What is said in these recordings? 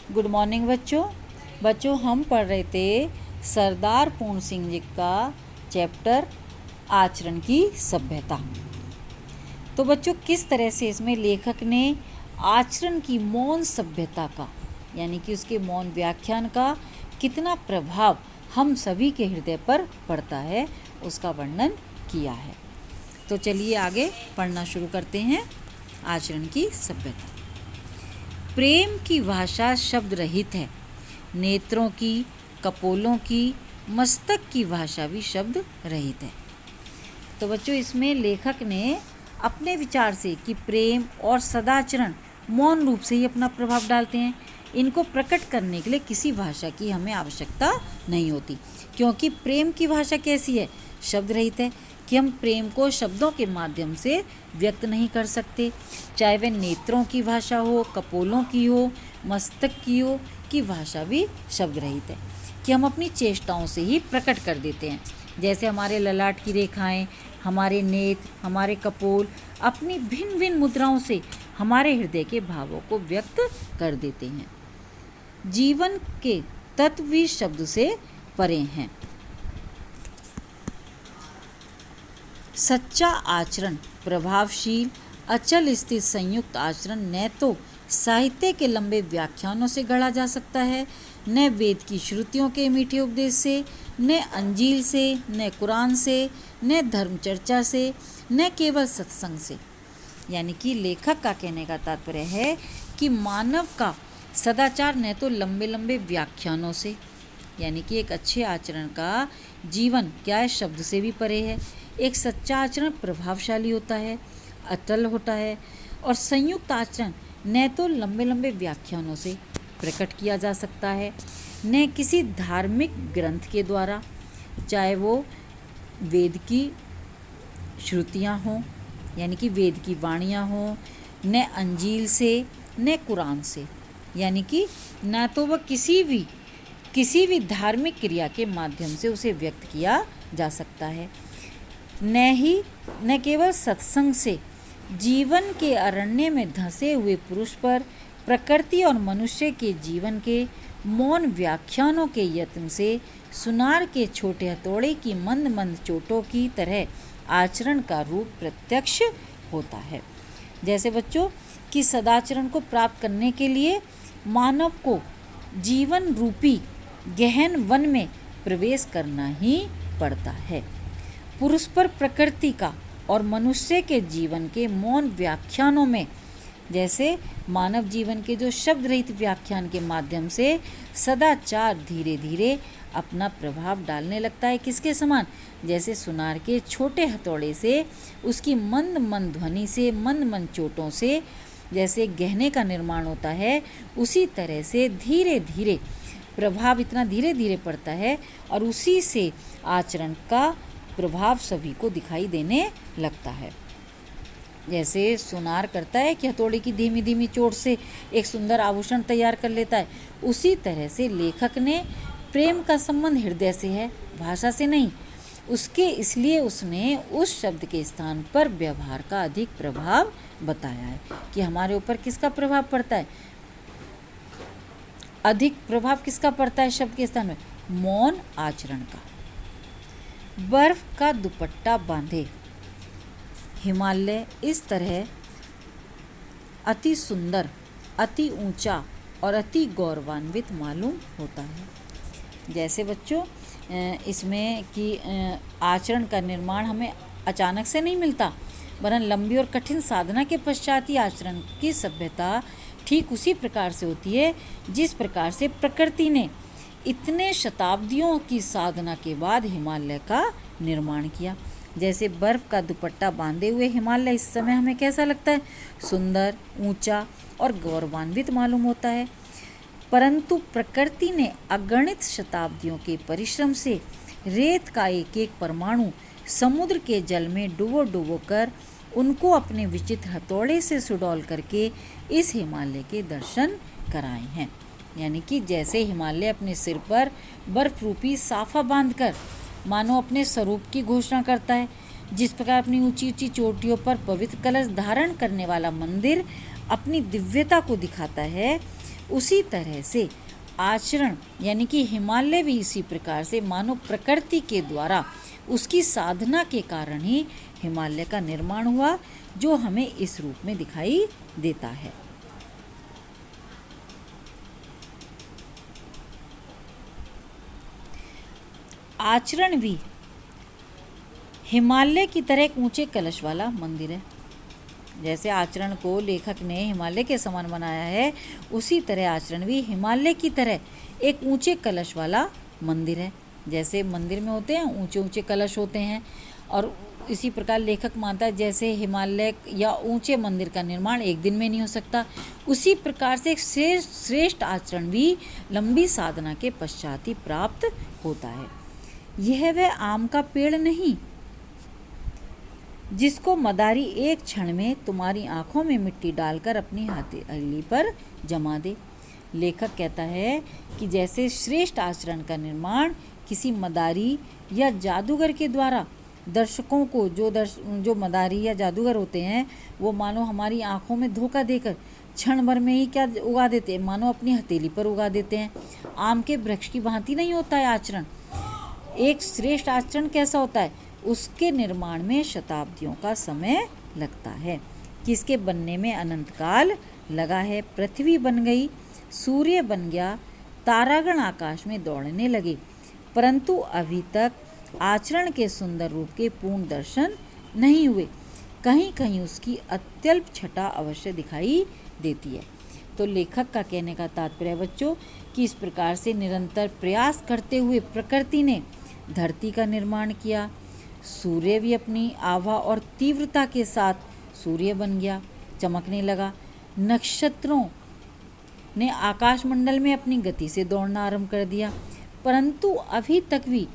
Good morning बच्चों हम पढ़ रहे थे सरदार पूर्ण सिंह जी का चैप्टर आचरण की सभ्यता। तो बच्चों किस तरह से इसमें लेखक ने आचरण की मौन सभ्यता का यानी कि उसके मौन व्याख्यान का कितना प्रभाव हम सभी के हृदय पर पड़ता है उसका वर्णन किया है। तो चलिए आगे पढ़ना शुरू करते हैं। आचरण की सभ्यता। प्रेम की भाषा शब्द रहित है, नेत्रों की, कपोलों की, मस्तक की भाषा भी शब्द रहित है। तो बच्चों इसमें लेखक ने अपने विचार से कि प्रेम और सदाचरण मौन रूप से ही अपना प्रभाव डालते हैं, इनको प्रकट करने के लिए किसी भाषा की हमें आवश्यकता नहीं होती, क्योंकि प्रेम की भाषा कैसी है, शब्द रहित है कि हम प्रेम को शब्दों के माध्यम से व्यक्त नहीं कर सकते, चाहे वह नेत्रों की भाषा हो, कपोलों की हो, मस्तक की हो, की भाषा भी शब्द रहित है कि हम अपनी चेष्टाओं से ही प्रकट कर देते हैं। जैसे हमारे ललाट की रेखाएं, हमारे नेत्र, हमारे कपोल अपनी भिन्न भिन्न मुद्राओं से हमारे हृदय के भावों को व्यक्त कर देते हैं। जीवन के तत्व भी शब्द से परे हैं। सच्चा आचरण प्रभावशील अचल स्थित संयुक्त आचरण न तो साहित्य के लंबे व्याख्यानों से गढ़ा जा सकता है, न वेद की श्रुतियों के मीठे उपदेश से, न अंजील से, न कुरान से, न धर्म चर्चा से, न केवल सत्संग से। यानी कि लेखक का कहने का तात्पर्य है कि मानव का सदाचार न तो लंबे लंबे व्याख्यानों से, यानी कि एक अच्छे आचरण का जीवन क्या है, शब्द से भी परे है। एक सच्चा आचरण प्रभावशाली होता है, अटल होता है, और संयुक्त आचरण न तो लंबे लंबे व्याख्यानों से प्रकट किया जा सकता है, न किसी धार्मिक ग्रंथ के द्वारा, चाहे वो वेद की श्रुतियाँ हों यानी कि वेद की वाणियाँ हों, न अंजील से, न कुरान से, यानी कि न तो वह किसी भी धार्मिक क्रिया के माध्यम से उसे व्यक्त किया जा सकता है, न केवल सत्संग से जीवन के अरण्य में धंसे हुए पुरुष पर प्रकृति और मनुष्य के जीवन के मौन व्याख्यानों के यत्न से सुनार के छोटे हथौड़े की मंद मंद चोटों की तरह आचरण का रूप प्रत्यक्ष होता है। जैसे बच्चों कि सदाचरण को प्राप्त करने के लिए मानव को जीवन रूपी गहन वन में प्रवेश करना ही पड़ता है। पुरुष पर प्रकृति का और मनुष्य के जीवन के मौन व्याख्यानों में, जैसे मानव जीवन के जो शब्द रहित व्याख्यान के माध्यम से सदाचार धीरे धीरे अपना प्रभाव डालने लगता है। किसके समान? जैसे सुनार के छोटे हथौड़े से, उसकी मंद मंद ध्वनि से, मंद मंद चोटों से जैसे गहने का निर्माण होता है, उसी तरह से धीरे धीरे प्रभाव इतना धीरे धीरे पड़ता है और उसी से आचरण का प्रभाव सभी को दिखाई देने लगता है। जैसे सुनार करता है कि हथौड़े की धीमी धीमी चोट से एक सुंदर आभूषण तैयार कर लेता है, उसी तरह से लेखक ने प्रेम का संबंध हृदय से है, भाषा से नहीं। इसलिए उसने उस शब्द के स्थान पर व्यवहार का अधिक प्रभाव बताया है कि हमारे ऊपर किसका प्रभाव पड़ता है, अधिक प्रभाव किसका पड़ता है शब्द के स्थान में, मौन आचरण का। बर्फ का दुपट्टा बांधे हिमालय इस तरह अति सुंदर, अति ऊंचा और अति गौरवान्वित मालूम होता है। जैसे बच्चों इसमें कि आचरण का निर्माण हमें अचानक से नहीं मिलता, वरन लंबी और कठिन साधना के पश्चात ही आचरण की सभ्यता ठीक उसी प्रकार से होती है जिस प्रकार से प्रकृति ने इतने शताब्दियों की साधना के बाद हिमालय का निर्माण किया। जैसे बर्फ़ का दुपट्टा बांधे हुए हिमालय इस समय हमें कैसा लगता है, सुंदर, ऊंचा और गौरवान्वित मालूम होता है, परंतु प्रकृति ने अगणित शताब्दियों के परिश्रम से रेत का एक एक परमाणु समुद्र के जल में डुबो कर उनको अपने विचित्र हथौड़े से सुडौल करके इस हिमालय के दर्शन कराए हैं। यानी कि जैसे हिमालय अपने सिर पर बर्फ रूपी साफा बांधकर मानो अपने स्वरूप की घोषणा करता है, जिस प्रकार अपनी ऊंची ऊंची चोटियों पर पवित्र कलश धारण करने वाला मंदिर अपनी दिव्यता को दिखाता है, उसी तरह से आचरण यानी कि हिमालय भी इसी प्रकार से मानो प्रकृति के द्वारा उसकी साधना के कारण ही हिमालय का निर्माण हुआ, जो हमें इस रूप में दिखाई देता है। आचरण भी हिमालय की तरह एक ऊंचे कलश वाला मंदिर है। जैसे आचरण को लेखक ने हिमालय के समान बनाया है, उसी तरह आचरण भी हिमालय की तरह एक ऊंचे कलश वाला मंदिर है। जैसे मंदिर में होते हैं ऊंचे ऊंचे कलश होते हैं, और इसी प्रकार लेखक मानता है जैसे हिमालय या ऊंचे मंदिर का निर्माण एक दिन में नहीं हो सकता, उसी प्रकार से एक श्रेष्ठ आचरण भी लंबी साधना के पश्चात ही प्राप्त होता है। यह वह आम का पेड़ नहीं जिसको मदारी एक क्षण में तुम्हारी आंखों में मिट्टी डालकर अपनी हथेली पर जमा दे। लेखक कहता है कि जैसे श्रेष्ठ आचरण का निर्माण किसी मदारी या जादूगर के द्वारा दर्शकों को जो मदारी या जादूगर होते हैं वो मानो हमारी आंखों में धोखा देकर क्षण भर में ही क्या उगा देते हैं, मानो अपनी हथेली पर उगा देते हैं। आम के वृक्ष की भांति नहीं होता है आचरण। एक श्रेष्ठ आचरण कैसा होता है, उसके निर्माण में शताब्दियों का समय लगता है, किसके बनने में अनंत काल लगा है। पृथ्वी बन गई, सूर्य बन गया, तारागण आकाश में दौड़ने लगे, परंतु अभी तक आचरण के सुंदर रूप के पूर्ण दर्शन नहीं हुए। कहीं कहीं उसकी अत्यल्प छटा अवश्य दिखाई देती है। तो लेखक का कहने का तात्पर्य बच्चों कि इस प्रकार से निरंतर प्रयास करते हुए प्रकृति ने धरती का निर्माण किया। सूर्य भी अपनी आभा और तीव्रता के साथ सूर्य बन गया, चमकने लगा। नक्षत्रों ने आकाशमंडल में अपनी गति से दौड़ना आरंभ कर दिया, परंतु अभी तक भी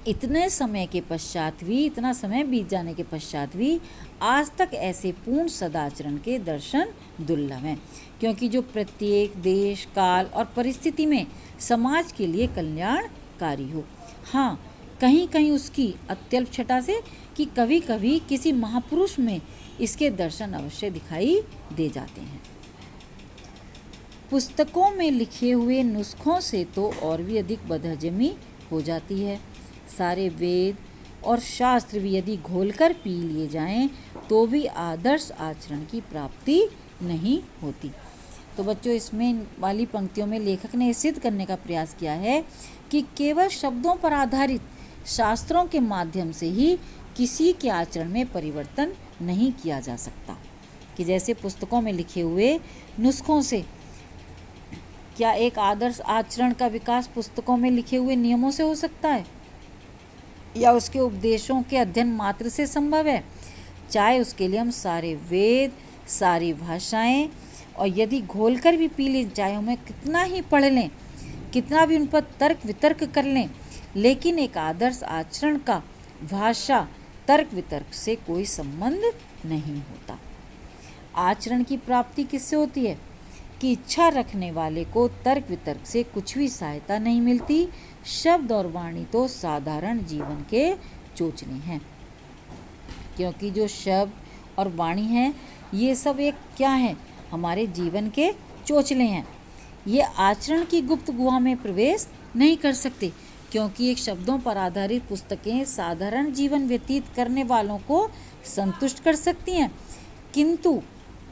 इतने समय के पश्चात भी, इतना समय बीत जाने के पश्चात भी आज तक ऐसे पूर्ण सदाचरण के दर्शन दुर्लभ हैं, क्योंकि जो प्रत्येक देश काल और परिस्थिति में समाज के लिए कल्याणकारी हो। हाँ, कहीं कहीं उसकी अत्यल्प छटा से कि कभी कभी किसी महापुरुष में इसके दर्शन अवश्य दिखाई दे जाते हैं। पुस्तकों में लिखे हुए नुस्खों से तो और भी अधिक बदहजमी हो जाती है। सारे वेद और शास्त्र भी यदि घोलकर पी लिए जाएं तो भी आदर्श आचरण की प्राप्ति नहीं होती। तो बच्चों, इसमें वाली पंक्तियों में लेखक ने सिद्ध करने का प्रयास किया है कि केवल शब्दों पर आधारित शास्त्रों के माध्यम से ही किसी के आचरण में परिवर्तन नहीं किया जा सकता। कि जैसे पुस्तकों में लिखे हुए नुस्खों से क्या एक आदर्श आचरण का विकास पुस्तकों में लिखे हुए नियमों से हो सकता है या उसके उपदेशों के अध्ययन मात्र से संभव है? चाहे उसके लिए हम सारे वेद, सारी भाषाएं और यदि घोलकर भी पी लें, चाहे हमें कितना ही पढ़ लें, कितना भी उन पर तर्क वितर्क कर लें, लेकिन एक आदर्श आचरण का भाषा तर्क वितर्क से कोई संबंध नहीं होता। आचरण की प्राप्ति किससे होती है कि इच्छा रखने वाले को तर्क वितर्क से कुछ भी सहायता नहीं मिलती। शब्द और वाणी तो साधारण जीवन के चोचले हैं, क्योंकि जो शब्द और वाणी हैं ये सब एक क्या है, हमारे जीवन के चोचले हैं। ये आचरण की गुप्त गुहा में प्रवेश नहीं कर सकते, क्योंकि एक शब्दों पर आधारित पुस्तकें साधारण जीवन व्यतीत करने वालों को संतुष्ट कर सकती हैं, किंतु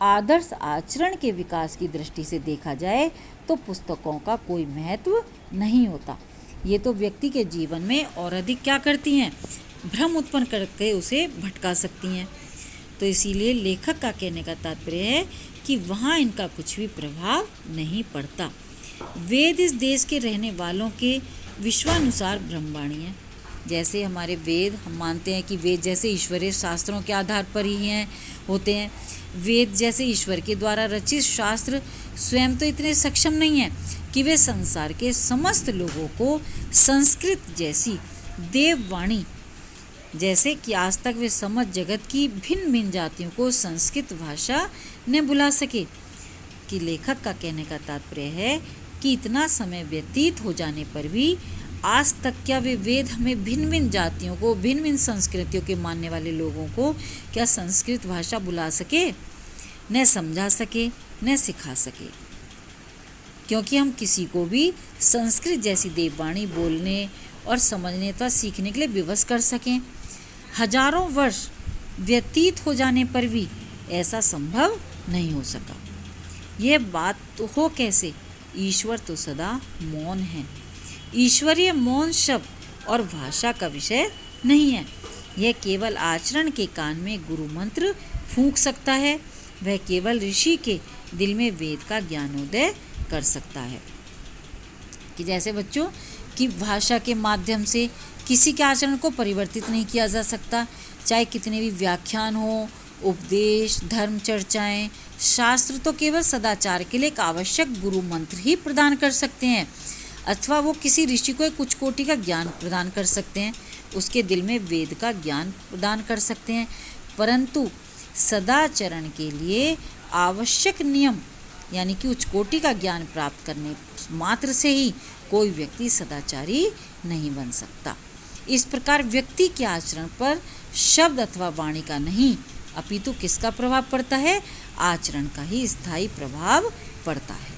आदर्श आचरण के विकास की दृष्टि से देखा जाए तो पुस्तकों का कोई महत्व नहीं होता। ये तो व्यक्ति के जीवन में और अधिक क्या करती हैं, भ्रम उत्पन्न करके उसे भटका सकती हैं। तो इसीलिए लेखक का कहने का तात्पर्य है कि वहाँ इनका कुछ भी प्रभाव नहीं पड़ता। वेद इस देश के रहने वालों के विश्वानुसार ब्रह्मवाणी है। जैसे हमारे वेद, हम मानते हैं कि वेद जैसे ईश्वरीय शास्त्रों के आधार पर ही होते हैं। वेद जैसे ईश्वर के द्वारा रचित शास्त्र स्वयं तो इतने सक्षम नहीं हैं कि वे संसार के समस्त लोगों को संस्कृत जैसी देववाणी, जैसे कि आज तक वे समझ जगत की भिन्न भिन्न जातियों को संस्कृत भाषा ने बुला सके। कि लेखक का कहने का तात्पर्य है कि इतना समय व्यतीत हो जाने पर भी आज तक क्या वे वेद हमें भिन्न भिन्न जातियों को, भिन्न भिन्न संस्कृतियों के मानने वाले लोगों को क्या संस्कृत भाषा बुला सके, न समझा सके, न सिखा सके, क्योंकि हम किसी को भी संस्कृत जैसी देववाणी बोलने और समझने तथा सीखने के लिए विवश कर सकें। हजारों वर्ष व्यतीत हो जाने पर भी ऐसा संभव नहीं हो सका। यह बात तो हो कैसे? ईश्वर तो सदा मौन है। ईश्वरीय मौन शब्द और भाषा का विषय नहीं है। यह केवल आचरण के कान में गुरु मंत्र फूंक सकता है। वह केवल ऋषि के दिल में वेद का ज्ञानोदय कर सकता है। कि जैसे बच्चों कि भाषा के माध्यम से किसी के आचरण को परिवर्तित नहीं किया जा सकता, चाहे कितने भी व्याख्यान हो, उपदेश, धर्म चर्चाएं, शास्त्र तो केवल सदाचार के लिए एक आवश्यक गुरु मंत्र ही प्रदान कर सकते हैं, अथवा वो किसी ऋषि को एक उच्च कोटि का ज्ञान प्रदान कर सकते हैं, उसके दिल में वेद का ज्ञान प्रदान कर सकते हैं, परंतु सदाचरण के लिए आवश्यक नियम यानी कि उच्च कोटि का ज्ञान प्राप्त करने मात्र से ही कोई व्यक्ति सदाचारी नहीं बन सकता। इस प्रकार व्यक्ति के आचरण पर शब्द अथवा वाणी का नहीं, अपितु किसका प्रभाव पड़ता है? आचरण का ही स्थायी प्रभाव पड़ता है।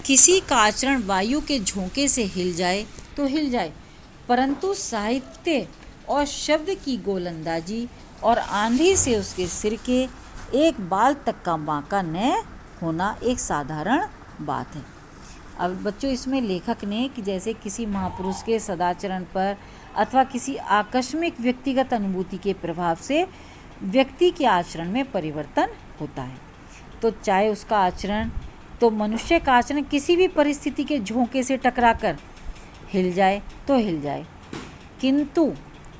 किसी का आचरण वायु के झोंके से हिल जाए तो हिल जाए, परंतु साहित्य और शब्द की गोलंदाजी और आंधी से उसके सिर के एक बाल तक का बांका न होना एक साधारण बात है। अब बच्चों इसमें लेखक ने कि जैसे किसी महापुरुष के सदाचरण पर अथवा किसी आकस्मिक व्यक्तिगत अनुभूति के प्रभाव से व्यक्ति के आचरण में परिवर्तन होता है, तो चाहे उसका आचरण तो मनुष्य का आचरण किसी भी परिस्थिति के झोंके से टकराकर हिल जाए तो हिल जाए, किंतु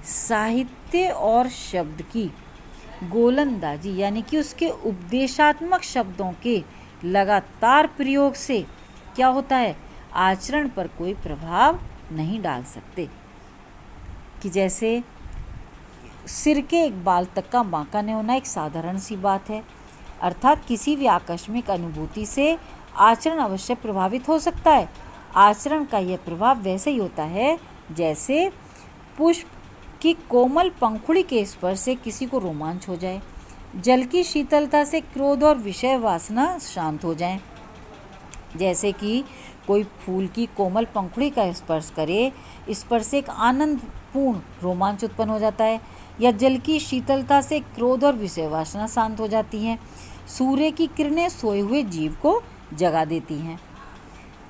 साहित्य और शब्द की गोलंदाजी यानी कि उसके उपदेशात्मक शब्दों के लगातार प्रयोग से क्या होता है? आचरण पर कोई प्रभाव नहीं डाल सकते। कि जैसे सिर के एक बाल तक का बांका न होना एक साधारण सी बात है, अर्थात किसी भी आकस्मिक अनुभूति से आचरण अवश्य प्रभावित हो सकता है। आचरण का यह प्रभाव वैसे ही होता है जैसे पुष्प की कोमल पंखुड़ी के स्पर्श से किसी को रोमांच हो जाए, जल की शीतलता से क्रोध और विषय वासना शांत हो जाए। जैसे कि कोई फूल की कोमल पंखुड़ी का स्पर्श करे, स्पर्श से एक आनंदपूर्ण रोमांच उत्पन्न हो जाता है, या जल की शीतलता से क्रोध और विषय वासना शांत हो जाती हैं। सूर्य की किरणें सोए हुए जीव को जगा देती हैं।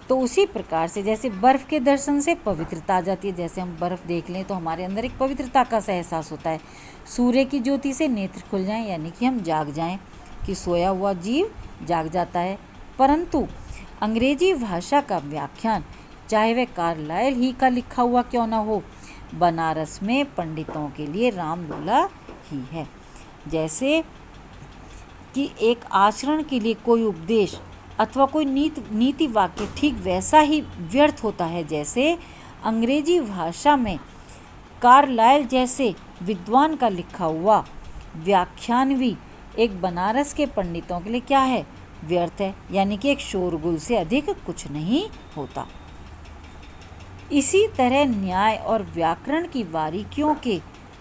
तो उसी प्रकार से जैसे बर्फ़ के दर्शन से पवित्रता आ जाती है, जैसे हम बर्फ़ देख लें तो हमारे अंदर एक पवित्रता का सा एहसास होता है। सूर्य की ज्योति से नेत्र खुल जाएं यानी कि हम जाग जाएं, कि सोया हुआ जीव जाग जाता है। परंतु अंग्रेजी भाषा का व्याख्यान, चाहे वह कार्लाइल ही का लिखा हुआ क्यों न हो, बनारस में पंडितों के लिए रामलीला ही है। जैसे कि एक आचरण के लिए कोई उपदेश अथवा कोई नीति वाक्य ठीक वैसा ही व्यर्थ होता है जैसे अंग्रेजी भाषा में कार्लाइल जैसे विद्वान का लिखा हुआ व्याख्यान भी एक बनारस के पंडितों के लिए क्या है? व्यर्थ है, यानी कि एक शोरगुल से अधिक कुछ नहीं होता। इसी तरह न्याय और व्याकरण की बारीकियों के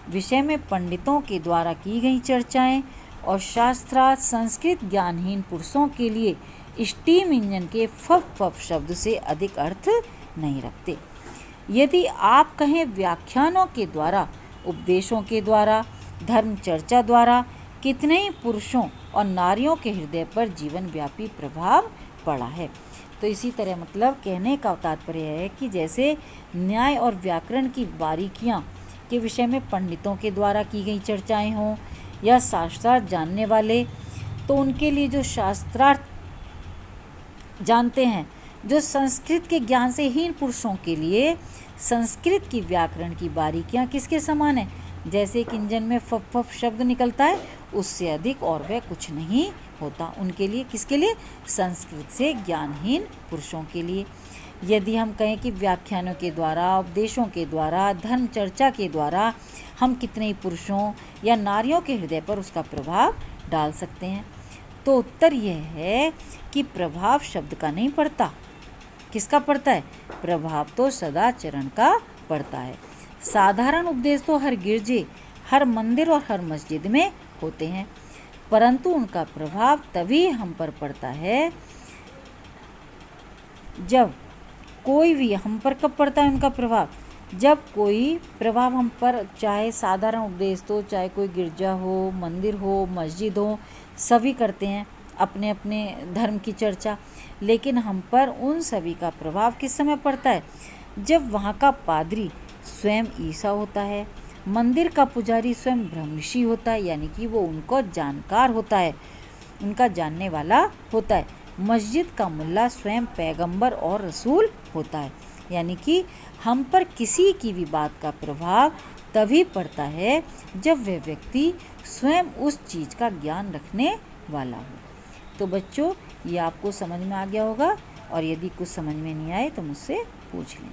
विषय में पंडितों के द्वारा की गई चर्चाएं और शास्त्रार्थ संस्कृत ज्ञानहीन पुरुषों के लिए स्टीम इंजन के फफ शब्द से अधिक अर्थ नहीं रखते। यदि आप कहें व्याख्यानों के द्वारा, उपदेशों के द्वारा, धर्म चर्चा द्वारा कितने ही पुरुषों और नारियों के हृदय पर जीवन व्यापी प्रभाव पड़ा है। तो इसी तरह मतलब कहने का तात्पर्य है कि जैसे न्याय और व्याकरण की बारीकियां के विषय में पंडितों के द्वारा की गई चर्चाएं हों या शास्त्रार्थ जानने वाले, तो उनके लिए जो शास्त्रार्थ जानते हैं, जो संस्कृत के ज्ञान से हीन पुरुषों के लिए संस्कृत की व्याकरण की बारीकियां किसके समान है? जैसे कि इंजन में फफ शब्द निकलता है, उससे अधिक और वह कुछ नहीं होता उनके लिए। किसके लिए? संस्कृत से ज्ञानहीन पुरुषों के लिए। यदि हम कहें कि व्याख्यानों के द्वारा, उपदेशों के द्वारा, धर्म चर्चा के द्वारा हम कितने ही पुरुषों या नारियों के हृदय पर उसका प्रभाव डाल सकते हैं, तो उत्तर यह है कि प्रभाव शब्द का नहीं पड़ता। किसका पड़ता है? प्रभाव तो सदाचरण का पड़ता है। साधारण उपदेश तो हर गिरजे, हर मंदिर और हर मस्जिद में होते हैं, परंतु उनका प्रभाव तभी हम पर पड़ता है जब कोई भी हम पर कब पड़ता है उनका प्रभाव, जब कोई प्रभाव हम पर, चाहे साधारण उपदेश तो, चाहे कोई गिरजा हो, मंदिर हो, मस्जिद हो, सभी करते हैं अपने अपने धर्म की चर्चा, लेकिन हम पर उन सभी का प्रभाव किस समय पड़ता है, जब वहाँ का पादरी स्वयं ईसा होता है, मंदिर का पुजारी स्वयं ब्रह्मऋषि होता है, यानी कि वो उनको जानकार होता है, उनका जानने वाला होता है, मस्जिद का मुल्ला स्वयं पैगंबर और रसूल होता है। यानी कि हम पर किसी की भी बात का प्रभाव तभी पड़ता है जब वह व्यक्ति स्वयं उस चीज़ का ज्ञान रखने वाला हो। तो बच्चों, ये आपको समझ में आ गया होगा, और यदि कुछ समझ में नहीं आए तो मुझसे पूछ लें।